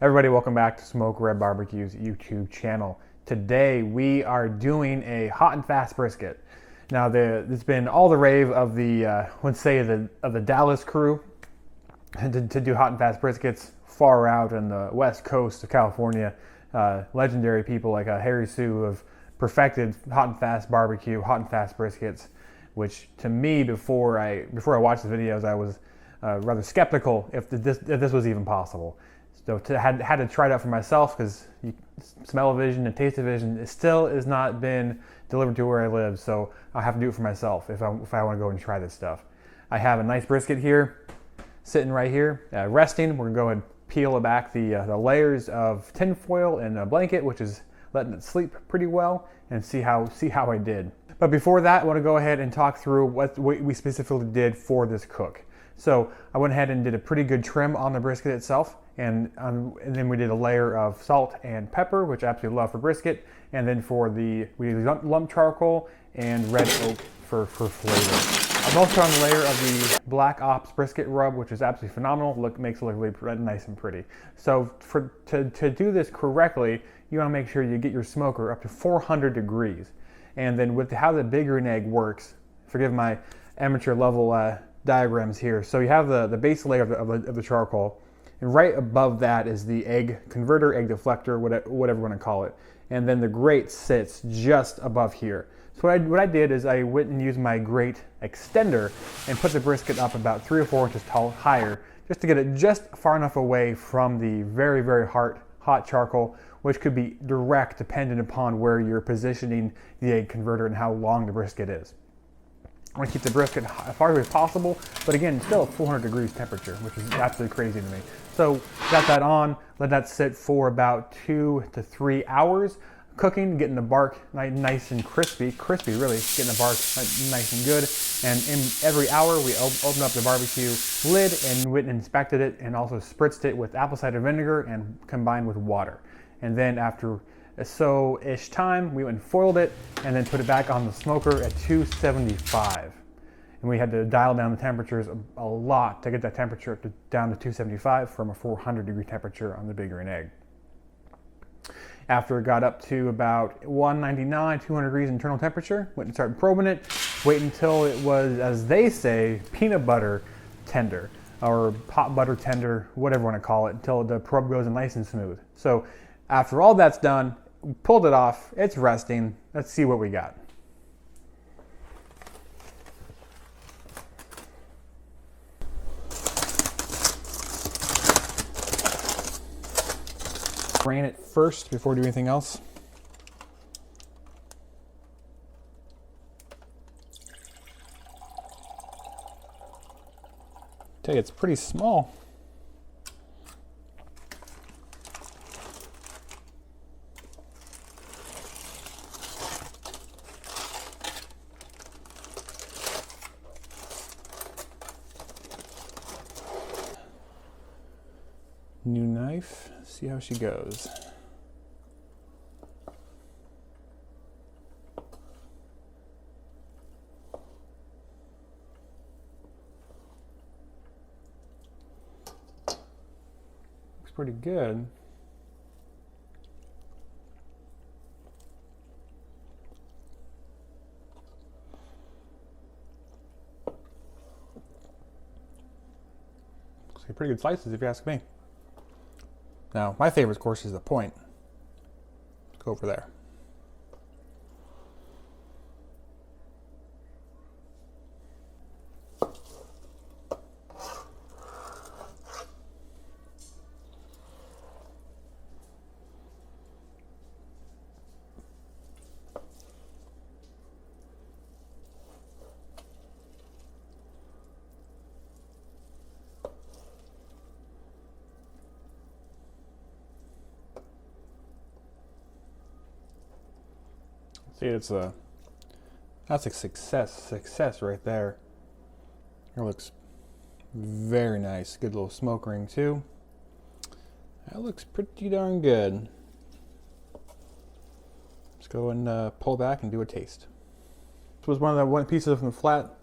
Everybody, welcome back to Smoke Red Barbecue's YouTube channel. Today we are doing a hot and fast brisket. Now, there's been all the rave of the, let's say, of the Dallas crew to do hot and fast briskets far out in the west coast of California. Legendary people like Harry Sue have perfected hot and fast barbecue, hot and fast briskets, which to me, before I watched the videos, I was rather skeptical if this was even possible. So had to try it out for myself because smell-o-vision and taste-o-vision still has not been delivered to where I live. So I'll have to do it for myself if I want to go and try this stuff. I have a nice brisket here, sitting right here, resting. We're gonna go ahead and peel back the layers of tin foil and a blanket, which is letting it sleep pretty well, and see how I did. But before that, I want to go ahead and talk through what we specifically did for this cook. So I went ahead and did a pretty good trim on the brisket itself, and then we did a layer of salt and pepper, which I absolutely love for brisket, and then we did lump charcoal and red oak for flavor. I've also done a layer of the Black Ops brisket rub, which is absolutely phenomenal. Makes it look really nice and pretty. So to do this correctly, you want to make sure you get your smoker up to 400 degrees. And then with how the bigger an egg works, forgive my amateur level diagrams here. So you have the base layer of the charcoal, and right above that is the egg converter, egg deflector, whatever you want to call it. And then the grate sits just above here. So what I did is I went and used my grate extender and put the brisket up about 3 or 4 inches higher, just to get it just far enough away from the very, very hot charcoal, which could be direct dependent upon where you're positioning the egg converter and how long the brisket is. I want to keep the brisket as far away as possible, but again, still at 400 degrees temperature, which is absolutely crazy to me. So got that on, let that sit for about 2 to 3 hours, cooking, getting the bark nice and crispy really, getting the bark nice and good. And in every hour, we opened up the barbecue lid and went and inspected it, and also spritzed it with apple cider vinegar and combined with water. And then after so-ish time, we went and foiled it and then put it back on the smoker at 275. And we had to dial down the temperatures a lot to get that temperature down to 275 from a 400 degree temperature on the bigger an egg. After it got up to about 199, 200 degrees internal temperature, went and started probing it, wait until it was, as they say, peanut butter tender, or hot butter tender, whatever you want to call it, until the probe goes in nice and smooth. So after all that's done, pulled it off, it's resting. Let's see what we got. Drain it first before doing anything else. Tell you, it's pretty small. New knife, see how she goes. Looks pretty good. Looks like pretty good slices if you ask me. Now, my favorite, of course, is the point. Let's go over there. See, that's a success right there. It looks very nice. Good little smoke ring too. That looks pretty darn good. Let's go and pull back and do a taste. This was one of the pieces from the flat.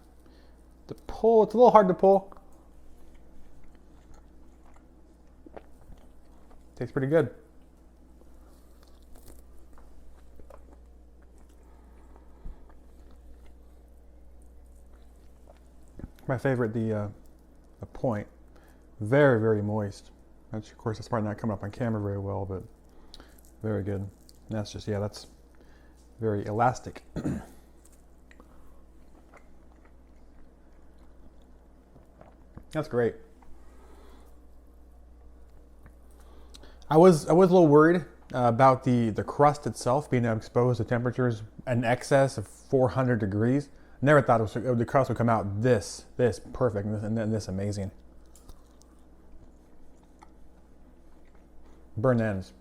The pull, it's a little hard to pull. Tastes pretty good. My favorite, the point. Very, very moist. That's, of course, that's probably not coming up on camera very well, but very good. And that's just, yeah, that's very elastic. That's great. I was a little worried about the crust itself being exposed to temperatures in excess of 400 degrees. Never thought the crust would come out this perfect and this amazing. Burnt ends,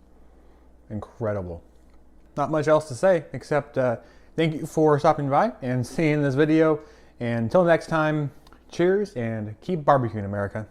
incredible. Not much else to say except thank you for stopping by and seeing this video. And until next time, cheers and keep barbecuing, America.